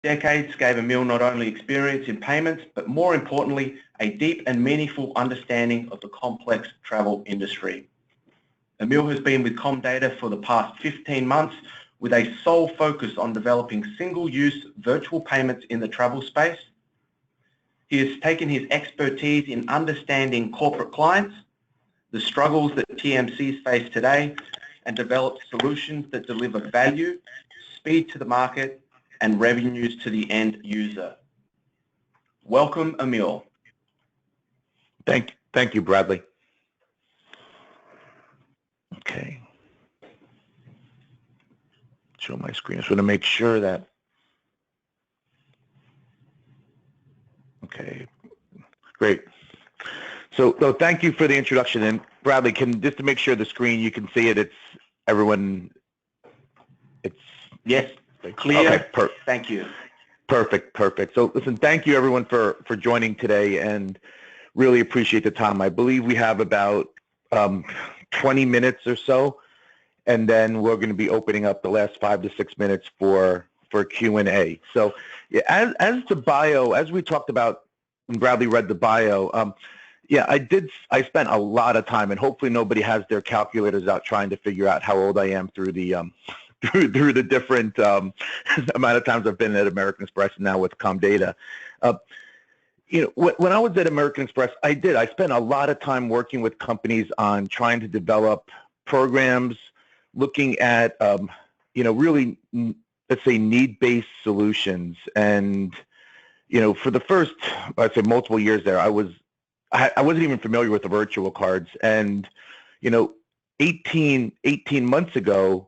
decades gave Emil not only experience in payments, but more importantly, a deep and meaningful understanding of the complex travel industry. Emil has been with Comdata for the past 15 months with a sole focus on developing single-use virtual payments in the travel space. He has taken his expertise in understanding corporate clients, the struggles that TMCs face today, and developed solutions that deliver value, speed to the market, and revenues to the end user. Welcome, Emil. Thank you, Bradley. Okay. Show my screen. I just want to make sure that. Okay, great. So thank you for the introduction. And Bradley, just to make sure the screen, you can see it, it's everyone, yes, clear. Okay, thank you. Perfect. So listen, thank you everyone for joining today and really appreciate the time. I believe we have about 20 minutes or so, and then we're going to be opening up the last 5 to 6 minutes for Q&A. So yeah, as the bio, as we talked about when Bradley read the bio, yeah, I spent a lot of time, and hopefully nobody has their calculators out trying to figure out how old I am through the through the different amount of times I've been at American Express and now with Comdata. You know, when I was at American Express, I spent a lot of time working with companies on trying to develop programs, looking at, you know, really, let's say, need-based solutions. And, you know, for the first, I'd say, multiple years there, I wasn't even familiar with the virtual cards. And, you know, 18 months ago,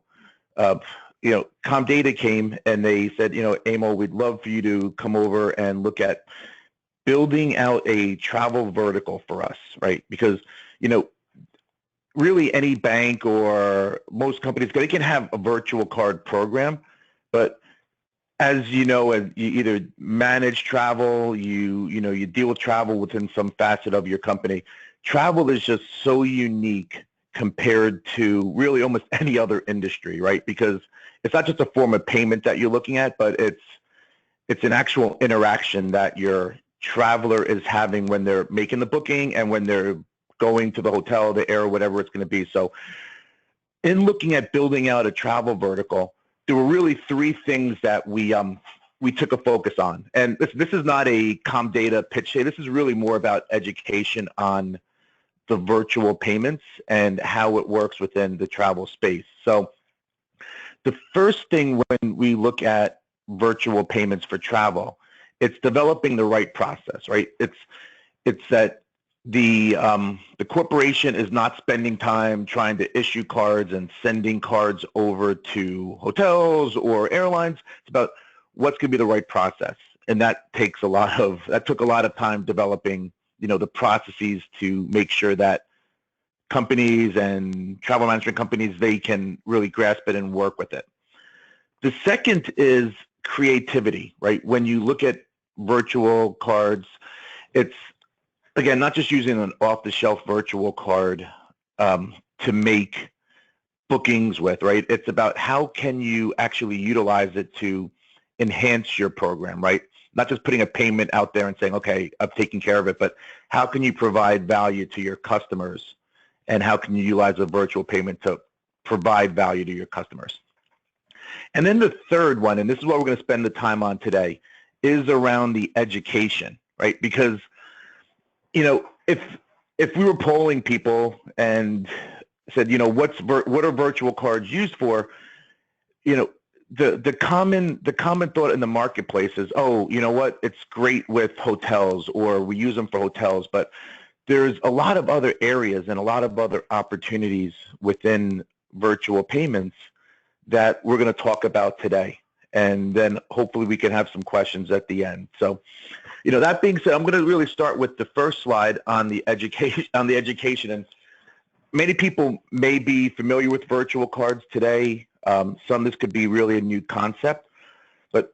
you know, Comdata came and they said, you know, Emil, we'd love for you to come over and look at building out a travel vertical for us, right? Because, you know, really any bank or most companies, they can have a virtual card program, but as you know, you either manage travel, you know, you deal with travel within some facet of your company. Travel is just so unique compared to really almost any other industry, right? Because it's not just a form of payment that you're looking at, but it's an actual interaction that your traveler is having when they're making the booking and when they're going to the hotel, the air, whatever it's going to be. So in looking at building out a travel vertical, there were really 3 things that we took a focus on. And this is not a Comdata pitch. This is really more about education on the virtual payments and how it works within the travel space. So the first thing when we look at virtual payments for travel, it's developing the right process, right? It's that the corporation is not spending time trying to issue cards and sending cards over to hotels or airlines. It's about what's going to be the right process, and that took a lot of time developing, you know, the processes to make sure that companies and travel management companies, they can really grasp it and work with it. The second is creativity, right? When you look at virtual cards, it's, again, not just using an off-the-shelf virtual card to make bookings with, right? It's about how can you actually utilize it to enhance your program, right? Not just putting a payment out there and saying, okay, I'm taking care of it, but how can you provide value to your customers, and how can you utilize a virtual payment to provide value to your customers? And then the third one, and this is what we're going to spend the time on today, is around the education, right? Because, you know, if we were polling people and said, you know, what are virtual cards used for, you know, the common thought in the marketplace is, oh, you know what, it's great with hotels, or we use them for hotels, but there's a lot of other areas and a lot of other opportunities within virtual payments that we're going to talk about today. And then hopefully we can have some questions at the end. So, you know, that being said, I'm going to really start with the first slide on the education. And many people may be familiar with virtual cards today. Some, this could be really a new concept, but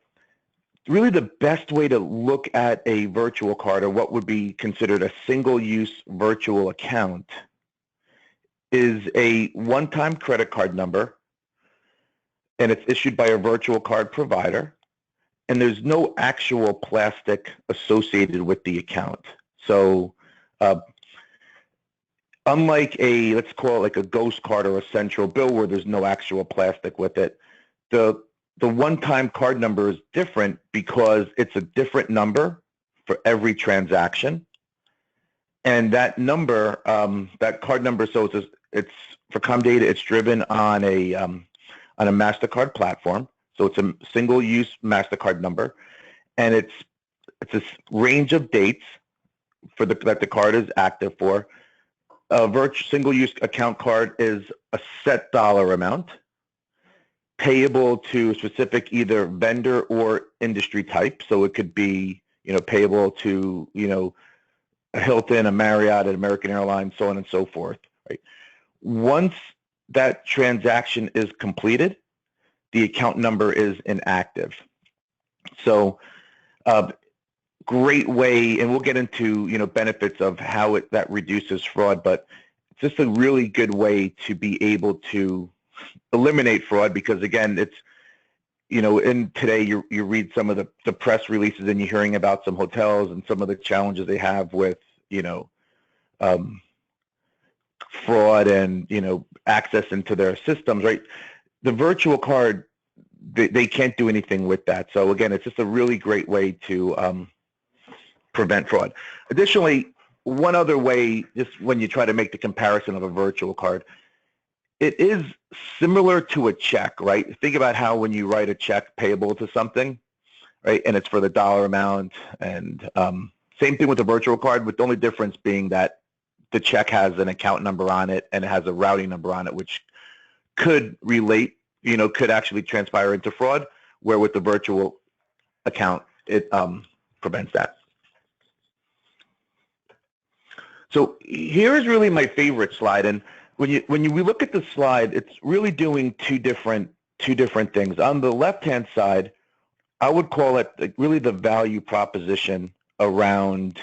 really the best way to look at a virtual card, or what would be considered a single-use virtual account, is a one-time credit card number, and it's issued by a virtual card provider, and there's no actual plastic associated with the account. So unlike let's call it like a ghost card or a central bill where there's no actual plastic with it, the one-time card number is different because it's a different number for every transaction. And that number, that card number, so it's for Comdata, it's driven on a MasterCard platform. So it's a single-use MasterCard number, and it's a range of dates that the card is active for. A single-use account card is a set dollar amount payable to a specific either vendor or industry type. So it could be, payable to, a Hilton, a Marriott, an American Airlines, so on and so forth. Right. Once that transaction is completed, the account number is inactive. So great way, and we'll get into benefits of how that reduces fraud, but it's just a really good way to be able to eliminate fraud, because again, it's in today you read some of the press releases and you're hearing about some hotels and some of the challenges they have with fraud and access into their systems, right? The virtual card, they can't do anything with that. So again, it's just a really great way to prevent fraud. Additionally, one other way, just when you try to make the comparison of a virtual card, it is similar to a check, right? Think about how when you write a check payable to something, right, and it's for the dollar amount, and same thing with a virtual card, with the only difference being that the check has an account number on it and it has a routing number on it, which could relate, could actually transpire into fraud, where with the virtual account, it prevents that. So here is really my favorite slide, and when we look at the slide, it's really doing two different things. On the left-hand side, I would call it really the value proposition around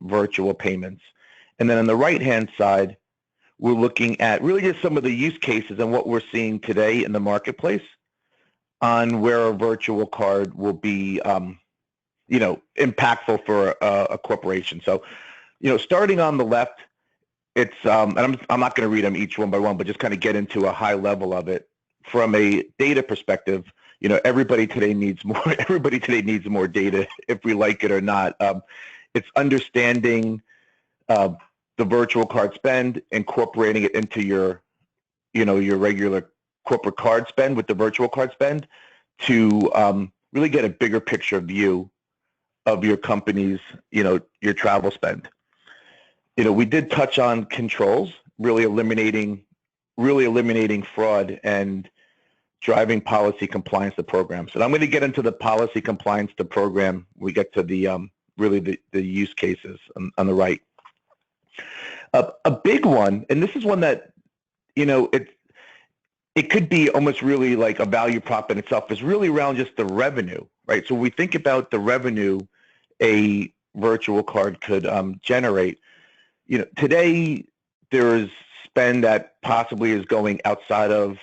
virtual payments, and then on the right-hand side, we're looking at really just some of the use cases and what we're seeing today in the marketplace on where a virtual card will be, impactful for a corporation. So, starting on the left, it's and I'm not going to read them each one by one, but just kind of get into a high level of it. From a data perspective, everybody today needs more. Everybody today needs more data, if we like it or not. It's understanding the virtual card spend, incorporating it into your regular corporate card spend with the virtual card spend to really get a bigger picture view of your company's, your travel spend. We did touch on controls, really eliminating fraud and driving policy compliance to programs. And I'm going to get into the policy compliance to program. We get to the really the use cases on the right. A big one, and this is one that it could be almost really like a value prop in itself, is really around just the revenue, right? So we think about the revenue a virtual card could generate. Today there is spend that possibly is going outside of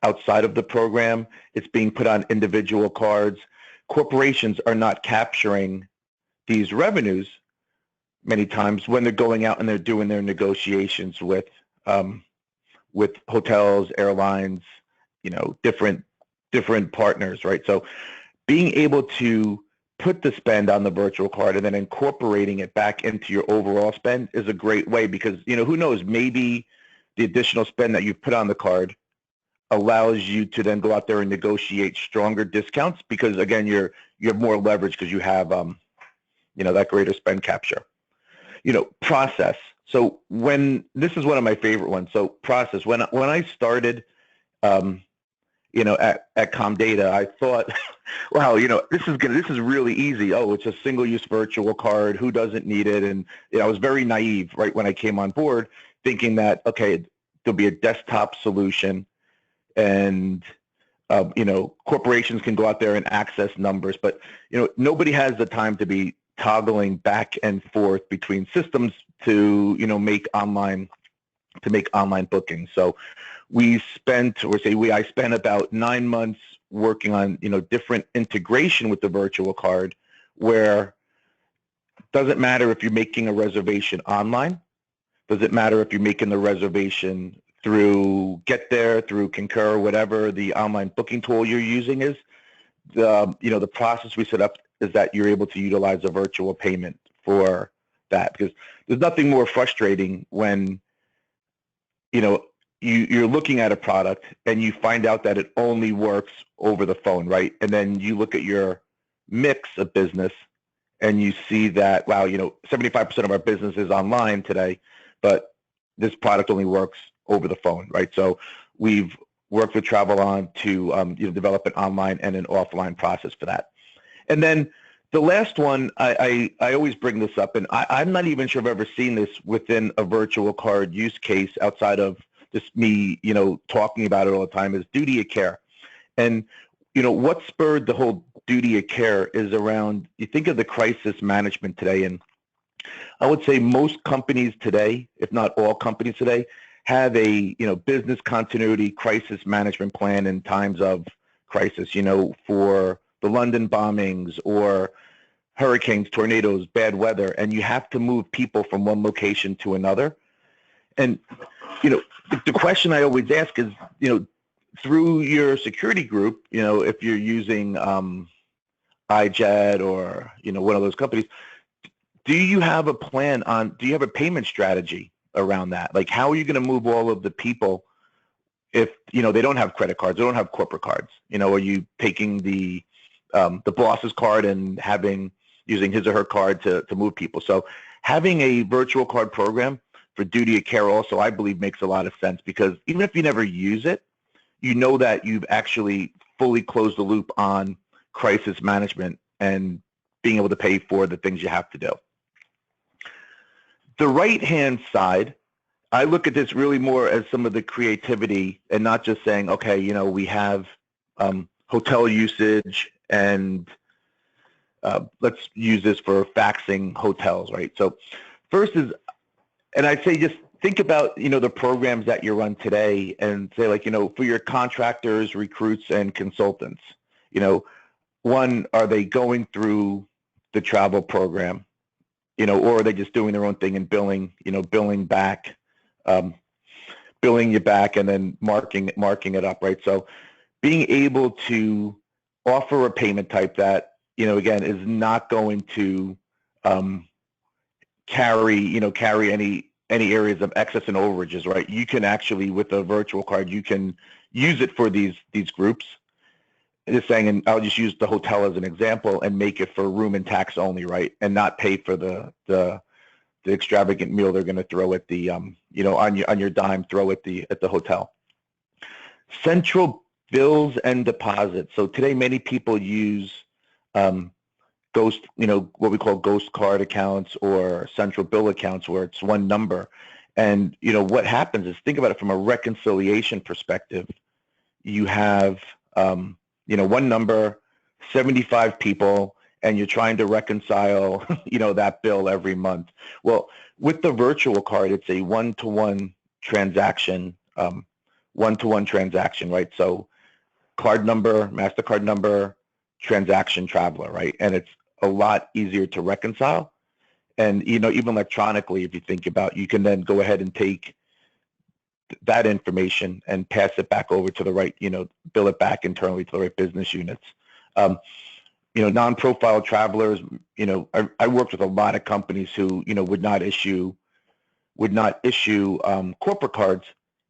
the program. It's being put on individual cards. Corporations are not capturing these revenues many times when they're going out and they're doing their negotiations with hotels, airlines, different partners, right? So being able to put the spend on the virtual card and then incorporating it back into your overall spend is a great way, because who knows, maybe the additional spend that you've put on the card allows you to then go out there and negotiate stronger discounts, because again, you have more leverage because you have that greater spend capture. Process. So this is one of my favorite ones. So process. When I started at Comdata, I thought, wow, this is really easy. Oh, it's a single-use virtual card. Who doesn't need it? And I was very naive right when I came on board, thinking that, okay, there'll be a desktop solution, and corporations can go out there and access numbers, but nobody has the time to be toggling back and forth between systems to make online bookings. So I spent about 9 months working on, different integration with the virtual card where it doesn't matter if you're making a reservation online, doesn't matter if you're making the reservation through Get There, through Concur, whatever the online booking tool you're using is. The process we set up is that you're able to utilize a virtual payment for that, because there's nothing more frustrating when you're looking at a product and you find out that it only works over the phone, right? And then you look at your mix of business and you see that, wow, 75% of our business is online today, but this product only works over the phone, right? So we've worked with Travelon to develop an online and an offline process for that. And then the last one, I always bring this up, and I'm not even sure I've ever seen this within a virtual card use case outside of just me, talking about it all the time, is duty of care. And, what spurred the whole duty of care is around, you think of the crisis management today, and I would say most companies today, if not all companies today, have a, business continuity crisis management plan in times of crisis, for the London bombings or hurricanes, tornadoes, bad weather, and you have to move people from one location to another. And, the question I always ask is, through your security group, if you're using iJet or, one of those companies, do you have a plan do you have a payment strategy around that? Like, how are you going to move all of the people if, they don't have credit cards, they don't have corporate cards? Are you taking the boss's card and using his or her card to move people? So having a virtual card program for duty of care also, I believe, makes a lot of sense, because even if you never use it, that you've actually fully closed the loop on crisis management and being able to pay for the things you have to do. The right-hand side, I look at this really more as some of the creativity and not just saying, okay, we have hotel usage and let's use this for faxing hotels, right? So first is, and I say just think about, the programs that you run today and say, like, for your contractors, recruits, and consultants, one, are they going through the travel program, or are they just doing their own thing and billing back, billing you back and then marking it up, right? So being able to offer a payment type that, again, is not going to carry any areas of excess and overages, right? You can actually, with a virtual card, you can use it for these groups. Just saying, and I'll just use the hotel as an example and make it for room and tax only, right? And not pay for the extravagant meal they're going to throw at the on your dime, throw at the hotel. Central bills and deposits. So today, many people use ghost, what we call ghost card accounts or central bill accounts, where it's one number. And what happens is, think about it from a reconciliation perspective. You have one number, 75 people, and you're trying to reconcile that bill every month. Well, with the virtual card, it's a one-to-one transaction, right? So card number, MasterCard number, transaction traveler, right? And it's a lot easier to reconcile. And even electronically, if you think about, you can then go ahead and take that information and pass it back over to the right, bill it back internally to the right business units. Non-profile travelers, I worked with a lot of companies who, would not issue corporate cards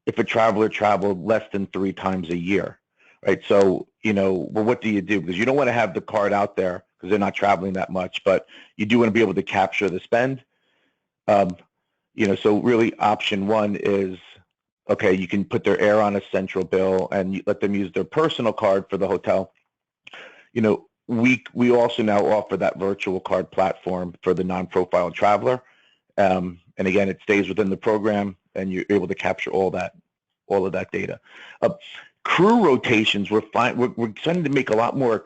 if a traveler traveled less than 3 times a year, right? So, well, what do? Because you don't want to have the card out there because they're not traveling that much, but you do want to be able to capture the spend. So really option one is, okay, you can put their air on a central bill and you let them use their personal card for the hotel. We also now offer that virtual card platform for the non-profile traveler. And again, it stays within the program and you're able to capture all of that data. Crew rotations, we're starting to make a lot more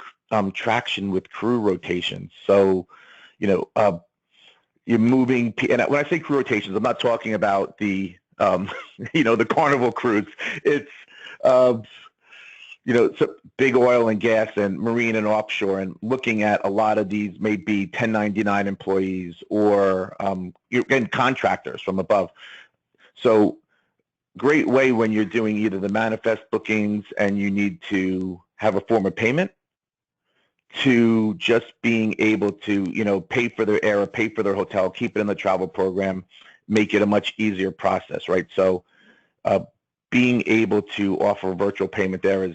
traction with crew rotations. So, you're moving, and when I say crew rotations, I'm not talking about the, the Carnival cruise. It's, so big oil and gas and marine and offshore, and looking at a lot of these may be 1099 employees or and contractors from above. So great way when you're doing either the manifest bookings and you need to have a form of payment, to just being able to, pay for their air, pay for their hotel, keep it in the travel program, make it a much easier process, right? So being able to offer virtual payment there is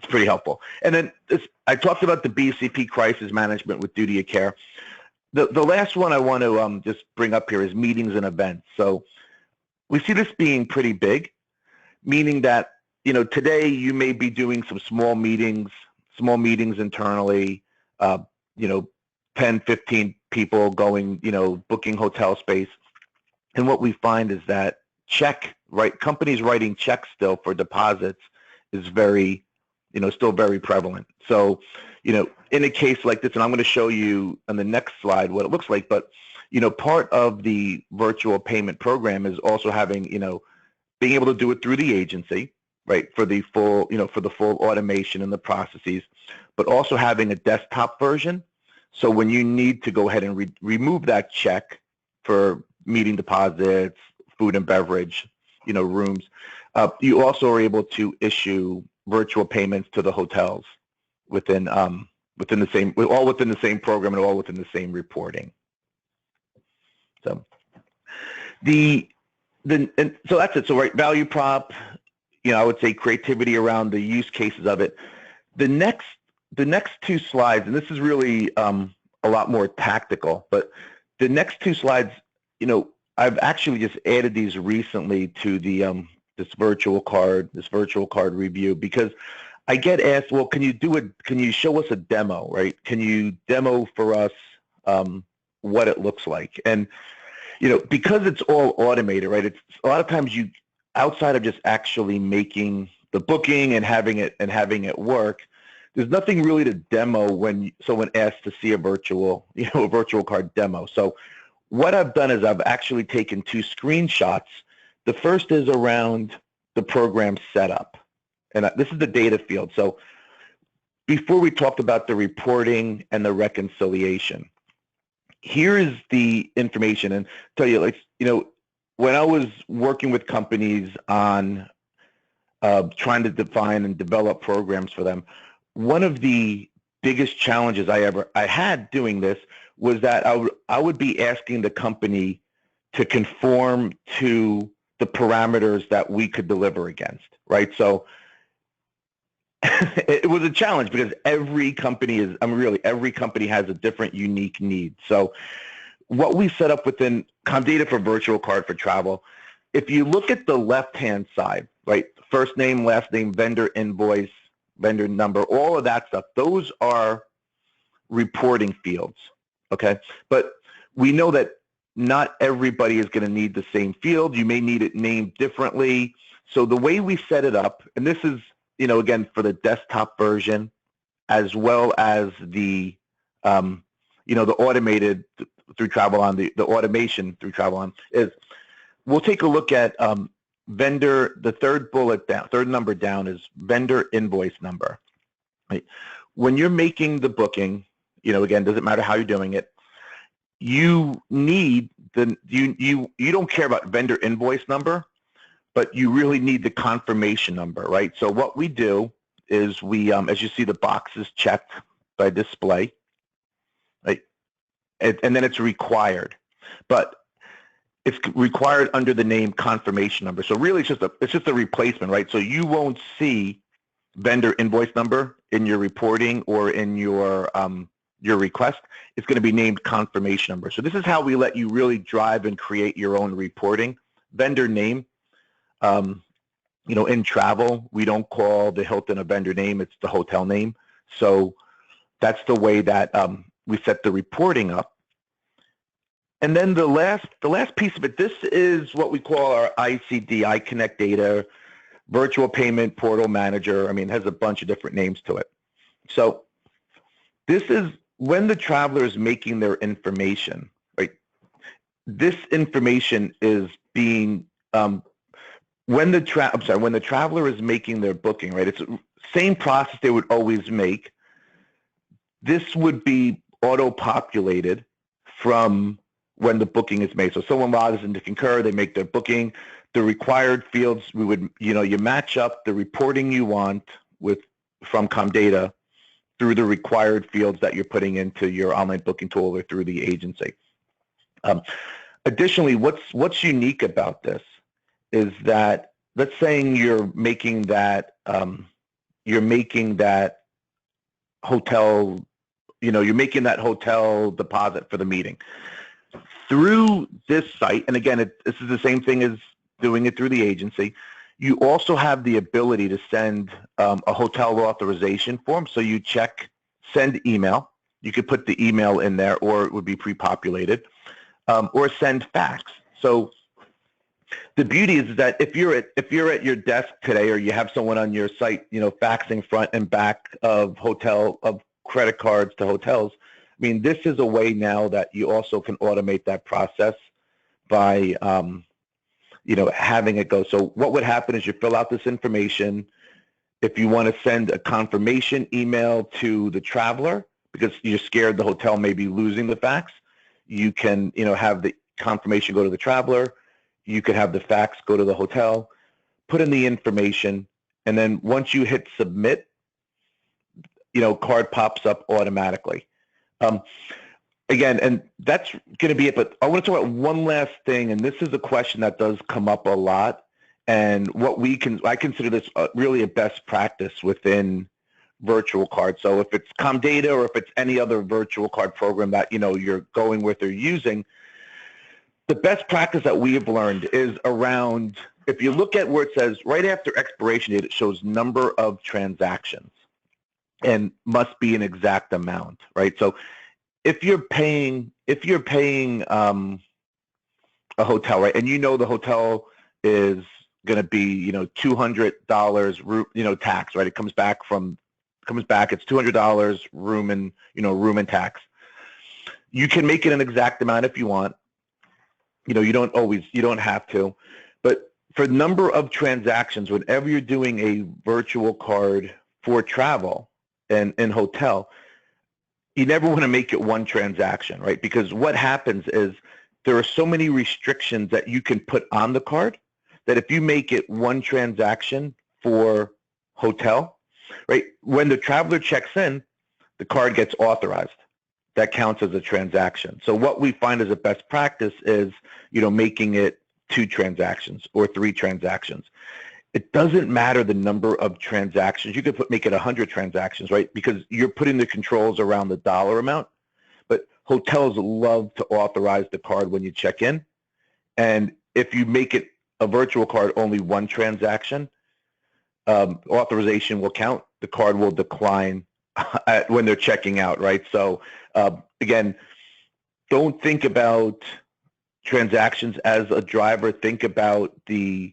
pretty helpful. And then I talked about the BCP crisis management with duty of care. The last one I want to just bring up here is meetings and events. So we see this being pretty big, meaning that, today you may be doing some small meetings internally, 10, 15 people going, booking hotel space. And what we find is that companies writing checks still for deposits is very, still very prevalent. So, in a case like this, and I'm going to show you on the next slide what it looks like, but, part of the virtual payment program is also having, being able to do it through the agency, right, for the full, for the full automation and the processes, but also having a desktop version. So when you need to go ahead and remove that check for meeting deposits, food and beverage, rooms, you also are able to issue virtual payments to the hotels within the same program and all within the same reporting. So so that's it. So right, value prop, I would say creativity around the use cases of it. The next two slides, and this is really a lot more tactical, but the next two slides, I've actually just added these recently to the this virtual card review, because I get asked, well, can you show us a demo, right? Can you demo for us what it looks like? And because it's all automated, right? It's a lot of times outside of just actually making the booking and having it work, there's nothing really to demo when someone asks to see a virtual card demo. So what I've done is I've actually taken two screenshots. The first is around the program setup, and this is the data field. So before we talked about the reporting and the reconciliation, here is the information. And tell you, when I was working with companies on trying to define and develop programs for them, one of the biggest challenges I had doing this was that I would be asking the company to conform to the parameters that we could deliver against, right? So it was a challenge because every company has a different unique need. So what we set up within Comdata for Virtual Card for Travel, if you look at the left-hand side, right, first name, last name, vendor invoice, vendor number, all of that stuff, those are reporting fields, okay? But we know that not everybody is going to need the same field. You may need it named differently. So the way we set it up, and this is, again, for the desktop version, as well as the, the automated through Travelon, the automation through Travelon, is we'll take a look at vendor, the third number down is vendor invoice number. Right? When you're making the booking, again, doesn't matter how you're doing it, you need you don't care about vendor invoice number, but you really need the confirmation number, right? So what we do is we, as you see, the box is checked by display, right? And then it's required, but it's required under the name confirmation number. So really, it's just a replacement, right? So you won't see vendor invoice number in your reporting or in your request. It's going to be named confirmation number. So this is how we let you really drive and create your own reporting. Vendor name, in travel, we don't call the Hilton a vendor name, it's the hotel name. So that's the way that we set the reporting up. And then the last piece of it, this is what we call our ICD, iConnect Data, Virtual Payment Portal Manager. I mean, it has a bunch of different names to it. So this is when the traveler is making their information, right? This information is being, when the traveler is making their booking, right? It's same process they would always make. This would be auto-populated from when the booking is made. So someone logs into Concur, they make their booking. The required fields, we would, you match up the reporting you want from Comdata through the required fields that you're putting into your online booking tool or through the agency. Additionally, what's unique about this is that, let's say you're making that hotel, you're making that hotel deposit for the meeting through this site. And again, this is the same thing as doing it through the agency. You also have the ability to send a hotel authorization form. So you send email. You could put the email in there, or it would be pre-populated, or send fax. So the beauty is that if you're at your desk today, or you have someone on your site, faxing front and back of credit cards to hotels, I mean, this is a way now that you also can automate that process by having it go. So what would happen is you fill out this information. If you want to send a confirmation email to the traveler because you're scared the hotel may be losing the fax, you can, have the confirmation go to the traveler. You could have the fax go to the hotel, put in the information, and then once you hit submit, card pops up automatically. Again, and that's going to be it, but I want to talk about one last thing, and this is a question that does come up a lot, and I consider this really a best practice within virtual cards. So if it's Comdata or if it's any other virtual card program that you're going with or using, the best practice that we have learned is around, if you look at where it says right after expiration date, it shows number of transactions and must be an exact amount, right? So if you're paying a hotel, right, and the hotel is going to be $200 tax, right? It comes back, it's $200 room and tax. You can make it an exact amount if you want. You don't have to, but for number of transactions, whenever you're doing a virtual card for travel and hotel, you never want to make it one transaction, right? Because what happens is there are so many restrictions that you can put on the card that if you make it one transaction for hotel, right, when the traveler checks in, the card gets authorized. That counts as a transaction. So what we find as a best practice is, making it 2 transactions or 3 transactions. It doesn't matter the number of transactions. You could make it 100 transactions, right? Because you're putting the controls around the dollar amount. But hotels love to authorize the card when you check in. And if you make it a virtual card only 1 transaction, authorization will count. The card will decline when they're checking out, right? So again, don't think about transactions as a driver. Think about the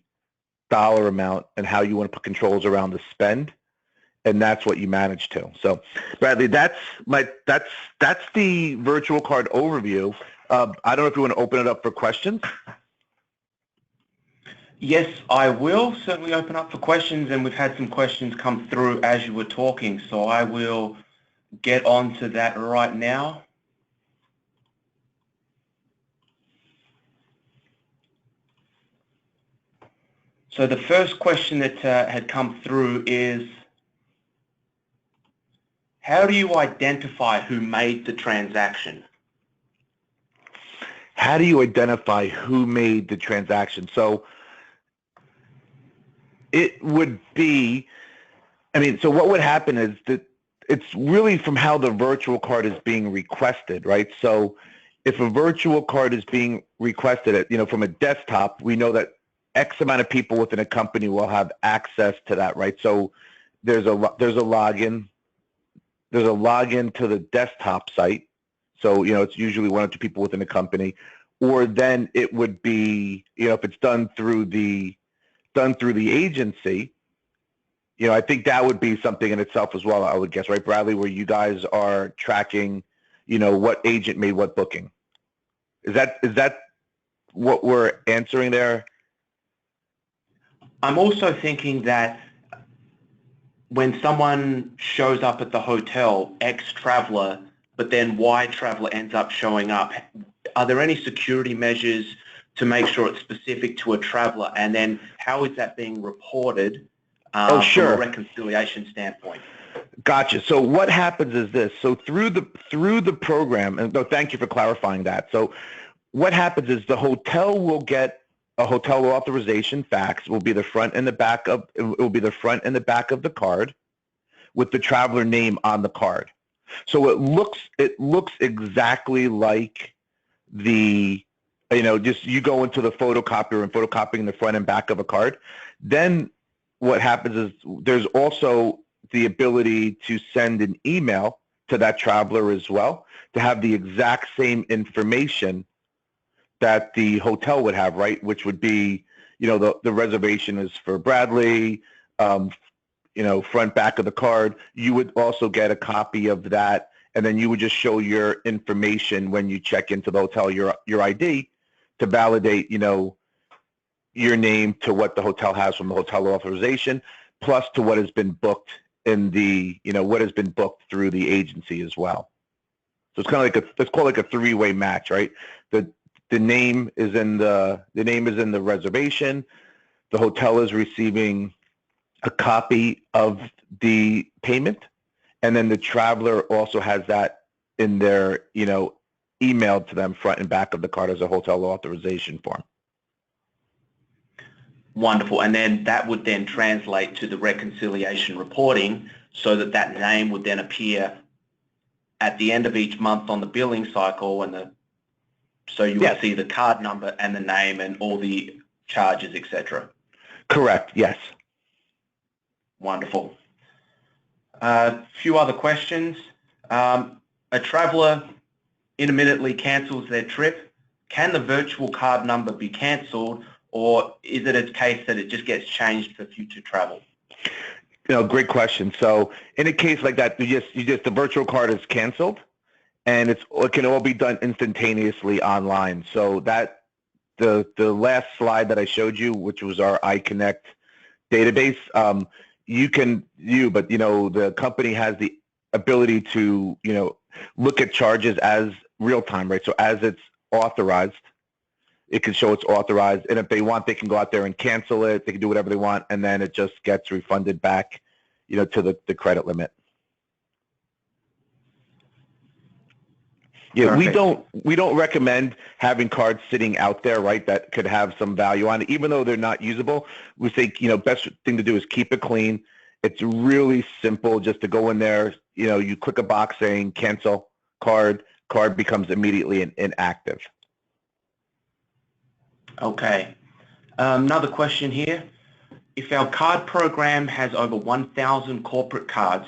dollar amount and how you want to put controls around the spend, and that's what you manage to. So, Bradley, that's the virtual card overview. I don't know if you want to open it up for questions. Yes, I will certainly open up for questions, and we've had some questions come through as you were talking, so I will get on to that right now. So the first question that had come through is, how do you identify who made the transaction? How do you identify who made the transaction? So it would be, so what would happen is that it's really from how the virtual card is being requested, right? So if a virtual card is being requested from a desktop, we know that X amount of people within a company will have access to that, right? So there's a login to the desktop site. So, it's usually 1 or 2 people within a company, or then it would be, if it's done through the agency, I think that would be something in itself as well, I would guess, right, Bradley, where you guys are tracking, what agent made what booking. Is that what we're answering there? I'm also thinking that when someone shows up at the hotel, X traveler, but then Y traveler ends up showing up, are there any security measures to make sure it's specific to a traveler? And then how is that being reported Oh, from a sure. reconciliation standpoint? Gotcha. So what happens is this. So through the program, and no, thank you for clarifying that. So what happens is the hotel will get a hotel authorization fax. Will be the front and the back of it will be the front and the back of the card with the traveler name on the card. So it looks exactly like the just you go into the photocopier and photocopying the front and back of a card. Then what happens is there's also the ability to send an email to that traveler as well to have the exact same information that the hotel would have, right? Which would be, the reservation is for Bradley, front, back of the card. You would also get a copy of that, and then you would just show your information when you check into the hotel, your ID, to validate, your name to what the hotel has from the hotel authorization, plus to what has been booked in the, what has been booked through the agency as well. So it's kind of like let's call it like a three-way match, right? The name is in the reservation. The hotel is receiving a copy of the payment, and then the traveler also has that in their, emailed to them front and back of the card as a hotel authorization form. Wonderful. And then that would then translate to the reconciliation reporting so that name would then appear at the end of each month on the billing cycle, and so you would see the card number and the name and all the charges, etc. Correct. Yes. Wonderful. A few other questions. A traveler intermittently cancels their trip. Can the virtual card number be cancelled, or is it a case that it just gets changed for future travel? Great question. So in a case like that, the virtual card is canceled, and it can all be done instantaneously online. So that the last slide that I showed you, which was our iConnect database, but the company has the ability to look at charges as real time, right? So as it's authorized, it can show it's authorized, and if they want, they can go out there and cancel it. They can do whatever they want, and then it just gets refunded back, to the credit limit. Yeah, Perfect. we don't recommend having cards sitting out there, right, that could have some value on it, even though they're not usable. We say, best thing to do is keep it clean. It's really simple just to go in there, you click a box saying cancel card becomes immediately inactive. Okay. Another question here. If our card program has over 1,000 corporate cards,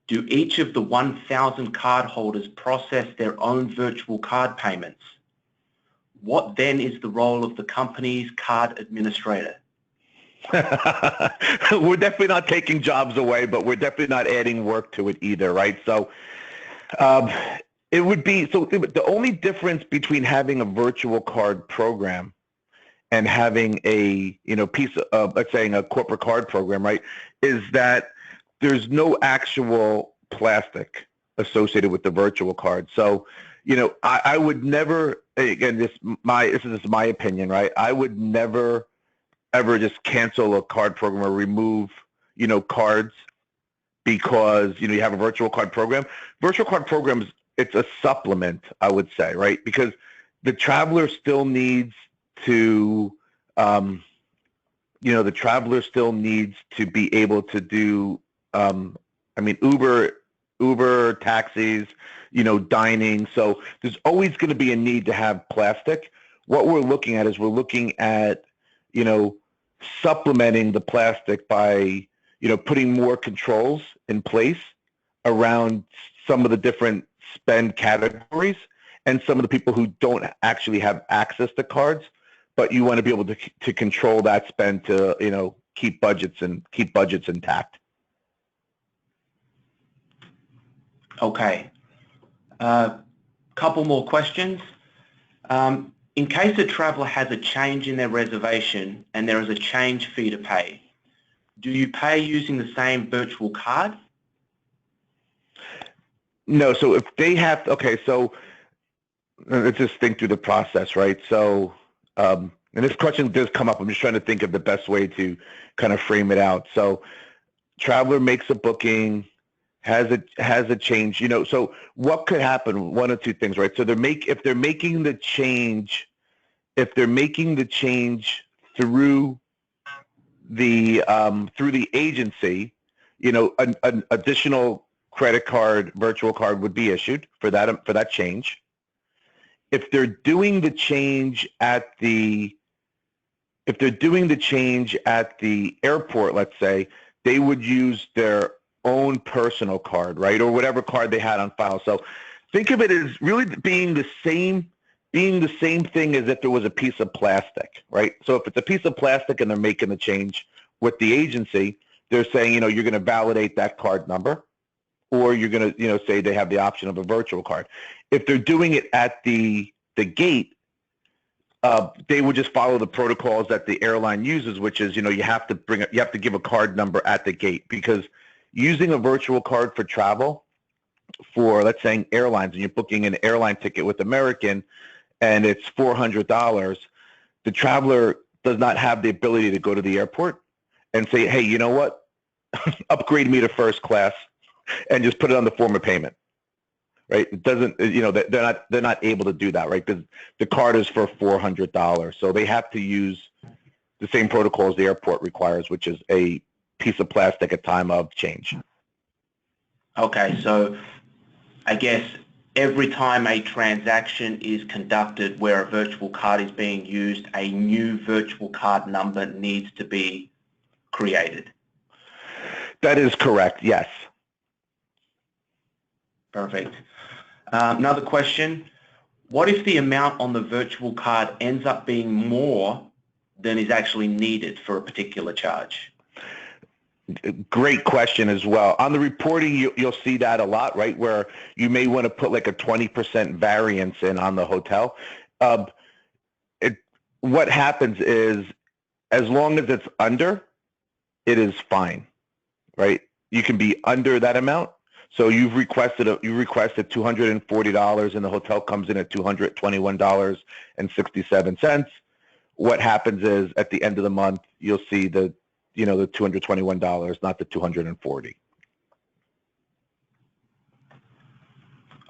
do each of the 1,000 cardholders process their own virtual card payments? What then is the role of the company's card administrator? We're definitely not taking jobs away, but we're definitely not adding work to it either, right? So it would be, the only difference between having a virtual card program and having a piece of, let's say, a corporate card program, right, is that there's no actual plastic associated with the virtual card. So I would never, again, this is my opinion, right? I would never ever just cancel a card program or remove cards because you have a virtual card program. Virtual card programs, it's a supplement, I would say, right? Because the traveler still needs to, the traveler still needs to be able to do, Uber, taxis, dining. So there's always going to be a need to have plastic. What we're looking at is supplementing the plastic by, putting more controls in place around some of the different spend categories and some of the people who don't actually have access to cards, but you want to be able to control that spend to, keep budgets intact. Okay. Couple more questions. In case a traveller has a change in their reservation and there is a change fee to pay, do you pay using the same virtual card? No, so if they have, okay, so let's just think through the process, right? So, and this question does come up. I'm just trying to think of the best way to kind of frame it out. So, traveler makes a booking, has a change, you know. So, what could happen? One of two things, right? So, if they're making the change, through the agency, you know, an additional credit card, virtual card would be issued for that change. If they're doing the change at the airport, let's say, they would use their own personal card, right, or whatever card they had on file. So think of it as really being the same thing as if there was a piece of plastic, right? So if it's a piece of plastic and they're making the change with the agency, they're saying, you know, you're going to validate that card number, or you're going to, you know, say they have the option of a virtual card. If they're doing it at the gate, they would just follow the protocols that the airline uses, which is, you know, you have to give a card number at the gate, because using a virtual card for travel, for, let's say, airlines, and you're booking an airline ticket with American, and it's $400, the traveler does not have the ability to go to the airport and say, hey, you know what, upgrade me to first class, and just put it on the form of payment, right? It doesn't, you know, they're not able to do that, right? Because the card is for $400, so they have to use the same protocols the airport requires, which is a piece of plastic at time of change. Okay, so I guess every time a transaction is conducted where a virtual card is being used, a new virtual card number needs to be created. That is correct, yes. Perfect. Another question, what if the amount on the virtual card ends up being more than is actually needed for a particular charge? Great question as well. On the reporting, you'll see that a lot, right, where you may want to put like a 20% variance in on the hotel. What happens is, as long as it's under, it is fine, right? You can be under that amount. So you requested $240, and the hotel comes in at $221.67. What happens is, at the end of the month, you'll see the $221, not the $240.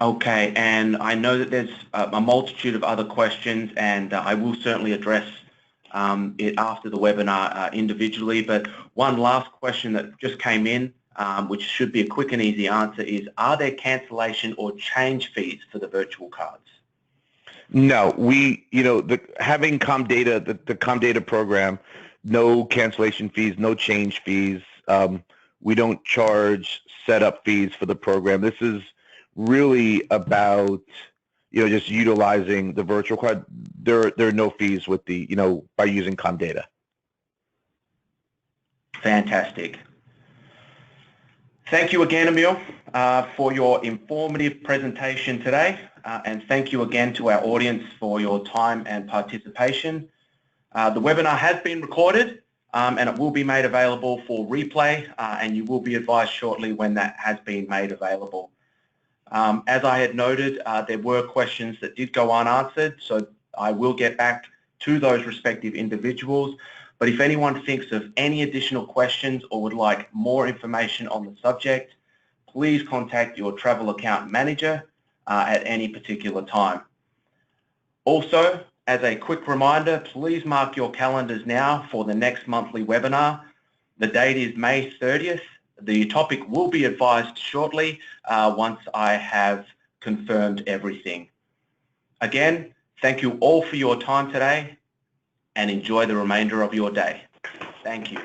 Okay, and I know that there's a multitude of other questions, and I will certainly address it after the webinar individually, but one last question that just came in, which should be a quick and easy answer, is, are there cancellation or change fees for the virtual cards? No, having ComData, the ComData program, no cancellation fees, no change fees. We don't charge setup fees for the program. This is really about, just utilizing the virtual card. There are no fees with by using ComData. Fantastic. Thank you again, Emil, for your informative presentation today, and thank you again to our audience for your time and participation. The webinar has been recorded, and it will be made available for replay, and you will be advised shortly when that has been made available. As I had noted, there were questions that did go unanswered, so I will get back to those respective individuals. But if anyone thinks of any additional questions or would like more information on the subject, please contact your travel account manager at any particular time. Also, as a quick reminder, please mark your calendars now for the next monthly webinar. The date is May 30th. The topic will be advised shortly once I have confirmed everything. Again, thank you all for your time today, and enjoy the remainder of your day. Thank you.